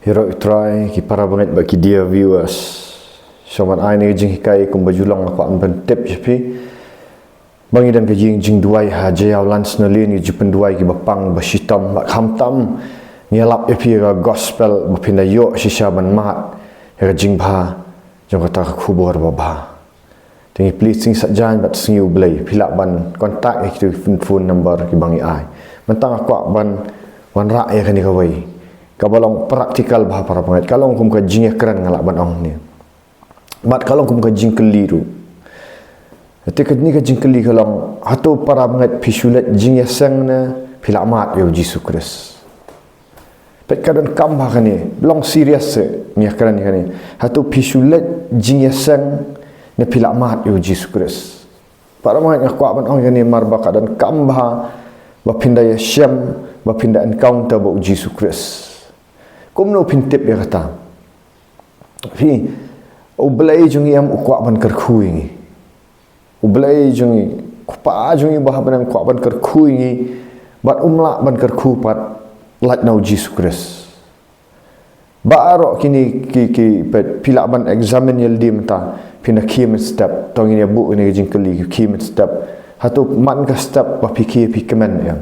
Hero try ki para banget bagi dia viewers. Soman ai ni jing hikai kum bajulang aku amban tip jepi. Bangi dan kejing jing duai haja ya lans nalin ki jupen duai ki bapang basitam bak hamtam ngelap epi ga gospel bapinda yo shisha ban mat ya jing bha jong kata khubor baba. Tingi please sing sajan bat singiu blai pilak ban kontak itu phone number ki bangi ai. Mentang aku ban wan ra ya kan kawai. Kabalong praktikal bah para pengat kalau kum ka jing keren ngalak ban ong ni bat kalau kum ka jing keliru ketika ni ka jing keli kalau hatu para pengat pisulat jing sang na pilamat yo Jesus Christ pet kadan kam bah kan ni long serious ni keren ni kan ni hatu pisulat jing sang na pilamat yo Jesus Christ para pengat aku ban ong ni marba kadan kam bah bapinda ya syam bapinda encounter ba Jesus Christ kumno pintip ya kata fi ublai jungi am ukwa ban kerkhui ngi ublai jungi kupa jungi bah ban ukwa ban kerkhui ngi bat umla ban kerkhu pat lat nau Jesus Christ ba aro kini ki pila ban examine yel dim ta pina kim step tong ini bu ni jingkeli kim step hatu man ka step ba pikir pikemen ya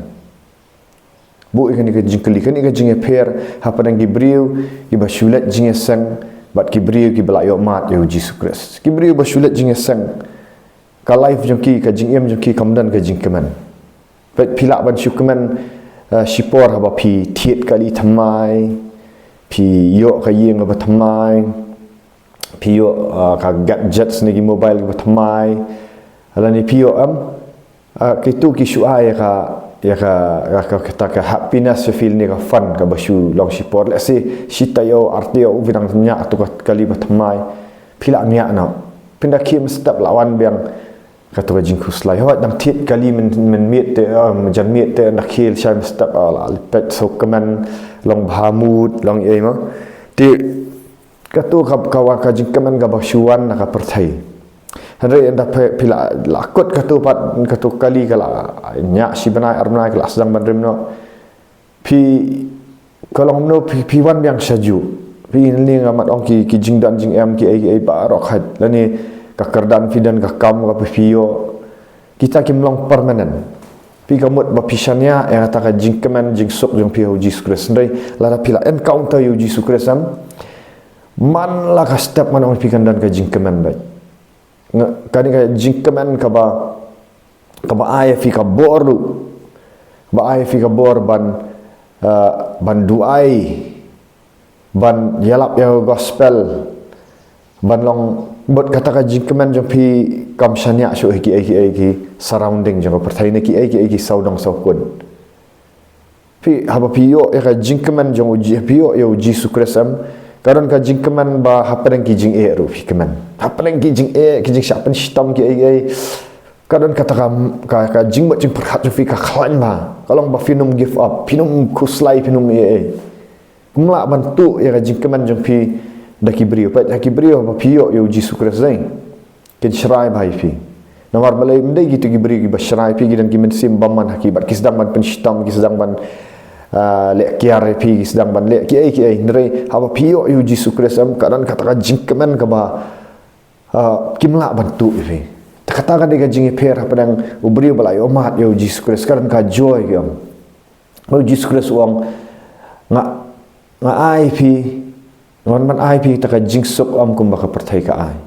bu ikan ikan jingkeli kan ikan jingnya per apa dan Gibril iba shulat jingnya sang bat Gibril ki belayo mat yo Jesus Christ Gibril ba shulat jingnya sang ka life jongki ka jingem jongki kamdan ka jingkeman pat pilak ban syukeman sipor haba pi tiet kali thamai pi yo ka yeng ba thamai pi yo ka gadgets ni mobile ba thamai alani pi yo kitu ki shuai ka kata ka happiness feel ni ka fun ka basu long sipor let's say sita yo artio ubidang nya tu kali batmai pila nya na pinda kim step lawan biang kata ka jingku slai hawat dang tiet kali men miet te jan miet te nak khil sham step ala pet so kaman long bhamut long ei ma ti katu ka jingkaman ka basuan ka perthai Henry anda pila lakut katu kali kala nyak si benai armai kala sedang bandrim no pi kalau no pi wan yang saju pi ni ngamat ong ki jing dan jing em ki ai ba rok hat lani ka kerdan fidan ka kam ka pio kita ki mlong permanent pi kamut ba pisania ya kata ka jing kemen jing sok jong pio Jesus Christ ndai lara pila encounter you Jesus Christ man la ka step man ong pi kan dan ka jing kemen bai kani ka jingkeman ka ba ai fi ka boru ba ai fi ka bor ban duai ban yalap ya gospel ban long bot kata ka jingkeman jong pi kam shania shu ki surrounding jong perthai ne ki saudang saukun pi haba pi yo ka jingkeman jong uji pi yo Jesus Christ karon ka jingkeman ba hapen ki jing e ru fikeman hapen ki jing e ki jing shapen stam ki ai karon kata ka jing ba jing perhat fi ka klan ba kalong ba finum give up finum kuslai finum e kumla bantu ya ka jingkeman jong pi da Gibril pa Gibril ba pio yo Jesus Christ zain ke shrai bai fi nawar balai mendai gitu Gibril ba shrai pi gidan ki mensim baman hakibat kisdang ban penstam kisdang ban lek kiar pi sedang ban lek ki ai nere haba pio yu Jesus Christ kadan kata jingkeman ka ba kimla bantu pi kata ka de jing per apa dang ubri balai omat yu Jesus Christ kadan ka joy gam yu Jesus Christ wang nga ai pi ngon man ai pi ta ka jing sok kum ba ka perthai ka ai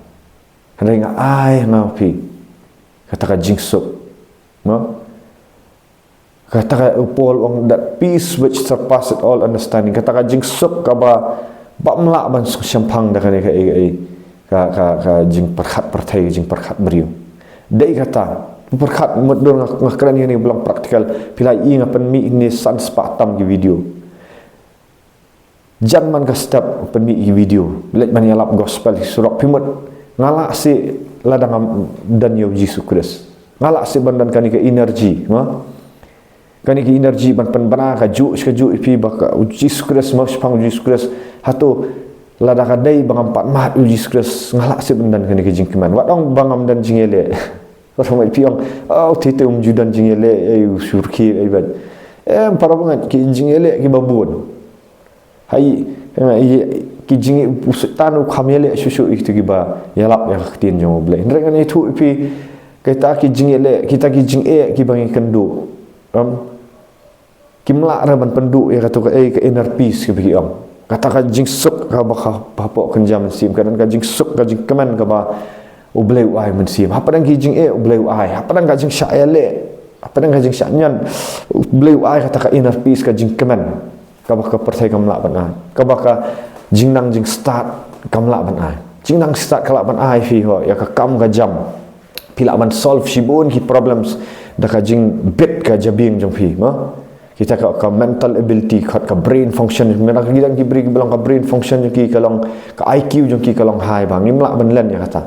hanai nga ai nga pi kata ka jing sok no kata upol on that peace which surpasses all understanding kata ka jing sok ka ba mla ban syampang da ka jing perkhat perthai jing perkhat beriu dei kata perkhat modon ngakran ni belum praktikal pila i ngapen mi ini san spatam ki video jan man ka step pen mi ki video let man yalap gospel surok pimut ngala si ladang dan yo Jesus Christ ngala si bandan kan ke energy ma kani ki energy ban bana ka ju ipi baka Jesus Christ mas pang Jesus Christ hatu lada ka dai bang empat mat Jesus Christ ngala se bendan kani ki jingkeman wadong bangam dan jingele orang mai piong tite judan jingele surki ai ban para bangat ki jingele ki babun hai ki jing tanu khamele susu itu giba yalap ya khtin jong blai ndreng ni thu pi kita ki jing le kita ki jing ki bangi kendu kimla raban pendu ya kata ke inner peace ke bagi kata ka jing suk ka ba papo kenjam sim kan ka jing suk ka jing keman ka ba ublai ai men sim apa dang ki jing ublai ai apa dang ka jing sya le apa dang ka jing sya nyan ublai ai kata ka inner peace ka jing keman ka ba ka pertai kamla ban ka ba ka jing nang jing start kamla ban ai jing nang start kala ban ai fi ho ya ka kam ka jam pila ban solve shibun ki problems da ka jing bit ka jabing jong fi ma kita ka mental ability ka brain function mena kita ki beri bilang ka brain function ki kalong ka IQ jong ki kalong high bang imla ban len ya kata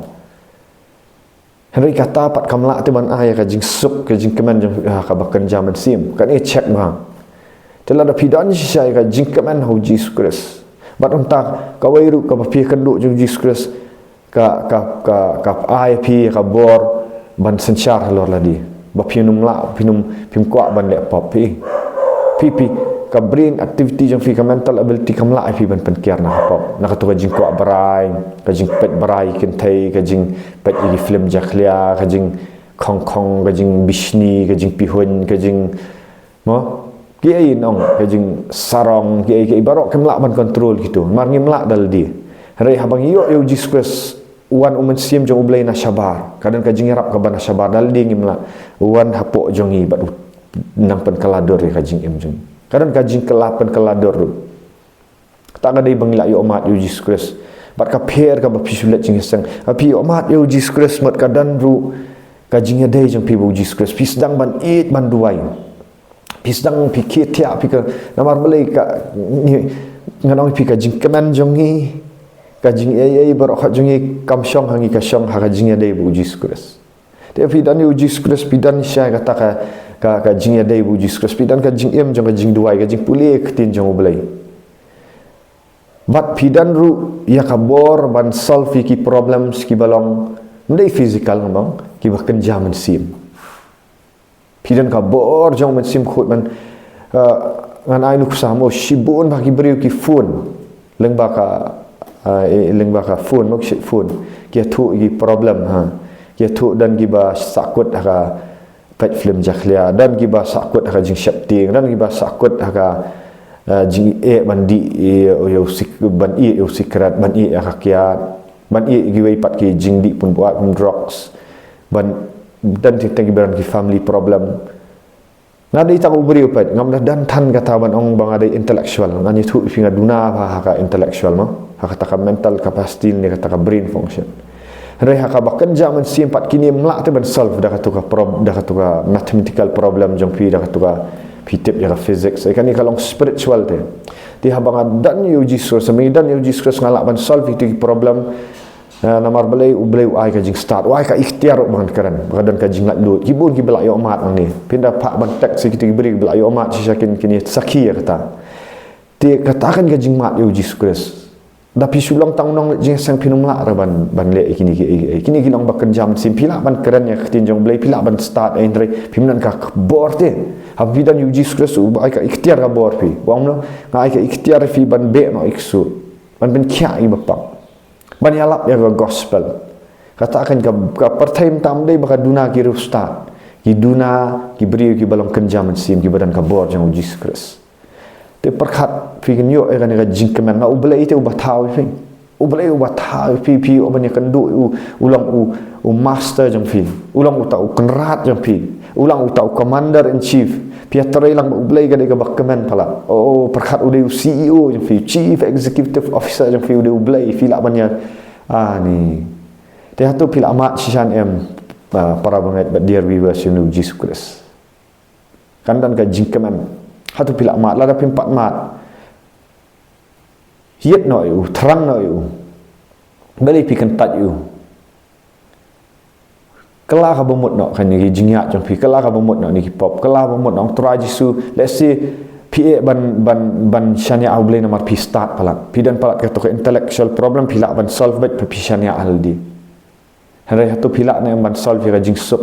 Henry kata pat kamla tu ban ai ka jing suk ka jing keman jong ka ba kan jam sim kan check bang telah da pidan si ka jing keman ho Jesus Christ bat unta ka wairu ka pi kenduk jong Jesus Christ ka ai pi ka bor ban senchar lor ladi ba pinum la pim kwa ban le pop pi ka brain activity jong fi ka mental ability kam la pi ban penkiar na pop na ka to ka jing kwa barai ka jing pet barai kin thai ka jing pet i film jaklia ka jing khong ka jing bishni ka jing pihun ka jing mo ki ai nong ka jing sarong ki ai barok kam la ban control gitu mar ngim la dal di rei habang yo Jesus Christ wan umen sim jong ublai na sabar kadang ka jing rap ka ban sabar dal di ngim la wan hapok jong i bat nang pen kalador ka jing em jong kadang ka jing kelapan kalador tu tak ada bang la yo mat yo Jesus Christ bat ka pher ka ba pisulet jing sang api yo mat yo Jesus Christ mat ka dan ru ka jing dei jong pi bu Jesus Christ pi sedang ban it ban duai pi sedang pi ketia pi ka namar belai ka nganong pi ka jing keman jong ni ka jing ai barok jong ni kam syong hangi ka syong ha ka jing dei bu Jesus Christ tapi dan yo Jesus Christ pi dan syai kata ka jing dei bu Jesus Christ pi dan ka jing em jong ka jing duai ka jing puli ketin jong belai bat pi dan ru ya ka bor ban solve ki problems ki balong ndai physical ngam ki ba kenjam sim pidan ka bor jong men sim khut man ngan ai nuk samo shibun ba ki beriu ki phone leng ba ka phone mok shi phone ki thu ki problem ha ki thu dan ki ba sakut ka pet film jaklia dan ki ba sakut ka jing shapting dan ki ba sakut ka jing bandi yo sik ban yo sikrat ban ka kiat ban gi wei pat ki jing di pun buat drugs ban dan kita gibaran ki family problem ngadi tak ubri upat ngam dan tan kata ban ong bang ada intellectual ngani thu finga duna ba ka intellectual ma kata ka mental capacity ni kata ka brain function re ka bakan zaman simpat kini mlak te ban solve da kata ka mathematical problem jong pi da kata ka pitip ya physics kan ni kalong spiritual te di habang dan yo Jesus semi dan yo Jesus ngalak ban solve itu problem namar belai ublai ai ka jing start wai ka ikhtiar bang karan badan ka jing lut kibun ki belak yo mat ang ni pindah pak ban tek sikit beri belak yo mat sisakin kini saki ya kata ti katakan ka jing mat yo Jesus Christ da pisulang tang nong jing sang pinum la ban le kini kilong bakan jam sim pila ban karan ya ktin jong belai pila ban start entre pimnan ka bor te habidan yo Jesus Christ ai ka ikhtiar ka bor pi wang no ngai ka ikhtiar fi ban be no iksu ban ben kya i bapak ban yalap ya gospel katakan ka pertime tam dei baka duna ki ustad ki duna ki beri ki balong kenjam sim ki badan ka bor jang Jesus Christ te perkhat fi yo kan ka jingkeman na ublai te ubathau fi ublai ubathau pi oban ya kendu ulang master jang fi ulang utau kenrat jang fi ulang utau commander in chief piatrai lang ublai ka de ka bakkeman pala perkhat ude CEO jang fi chief executive officer jang fi ude ublai fi la banyak ni dia tu pila amat sisan para banget dear viewers you know Jesus Christ kan dan ka jingkeman hatu pila amat la da pimpat mat hiet no yu terang no yu beli pi kentat yu kala ka bomot no kan ni jingya jong pi kala ka bomot no ni pop kala bomot no tra Jesu let's say pi ban syania au blai namar pi start palat pi dan palat ka to intellectual problem pila ban solve bet pi syania aldi hari hatu pila na ban solve ka jing sup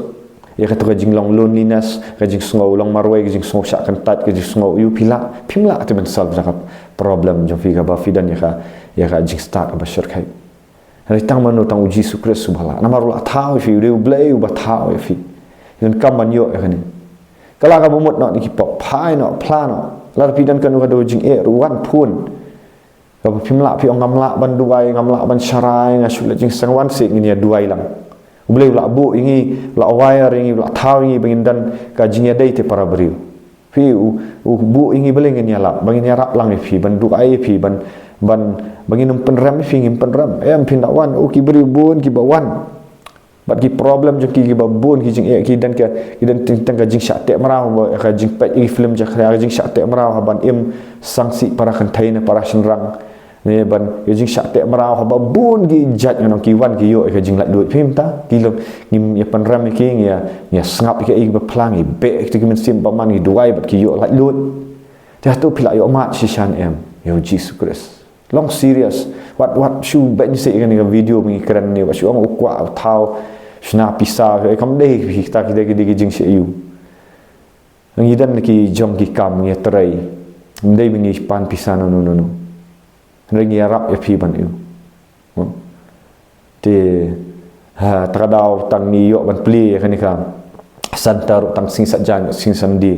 ya kata jing long loneliness jing sngau long marwai jing sngau syak kentat jing sngau yu pimla tu men solve zakap problem jong fi ka ba fidan ya ka jing start ba syirkai hari tang manu tang uji sukres subhala namarul athau fi de blai ba thau fi yon kam man yo kan kala ka bomot no ni ki pop phai no pla no lar fidan kan ka do jing ruan phun ka pimla pi ngamla ban duai ngamla ban syarai ngasul jing sangwan sik ni duai lang boleh la bu ingi la wire ingi la thau ingi bangin dan kajinya dai te para beriu fi bu ingi boleh ngi nyala bangin rap lang fi ban du ai fi ban bangin penram fi ngi penram em pindawan ki beriu bun ki bawan bat ki problem je ki babun ki jing ki dan tentang jing syak tek marau ka jing pet i film je ka jing syak tek marau ban im sanksi para container para senrang ni ban jing syak tek marau ba bun gi jat ngan ki wan ki yo ka jing lat duit phim ta ki lo ngim ya panram ki ya sngap ki ba plang i be ki men sim ba man ki duai bat ki yo lat duit ta tu pila yo mat sishan em yo Jesus Christ long serious what shu ben se kan video mi keren ni wa shu ang ukwa thau shna pisa kam dei ta ki jing se yu ngi dan ki jong ki kam ni trai ndei mi pan pisa no ringi arab ya pi ban yu te ha tradau tang ni yo ban pli kan ka santar tang sing sajan sing sandi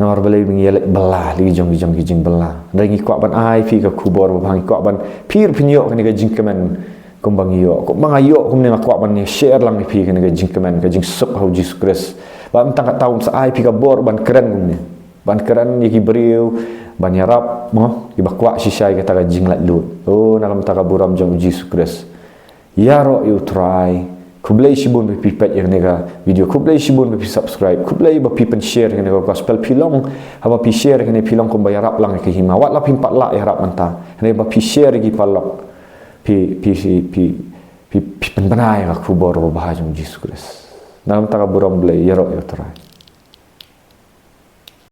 nomor balai bingi elek belah lagi jong belah ringi kwa ban ai fi ka kubor bang kwa ban pir pinyo kan ka jing kemen kumbang yo ko bang ayo kum ni kwa ban ni share lang ni pi kan ka jing kemen ka jing sup how Jesus Christ ba tang ka taun sa ai pi ka bor ban keren kum ni ban keren ni ki beriu ban yarap mo ki bakwa sisai ka ta jing lat lut nakam ta ka buram jong Jesus Christ ya ro you try kublai shibun be pipet yang nega video kublai shibun be subscribe kublai ba pipen share kan nega gospel pilong haba pi share kan pilong ko bayarap lang ke hima wat la pimpat la yarap manta ne ba pi share gi palok pi penbanai ka kubor ba bahajung Jesus Christ nam ta ka buram blai ya ro you try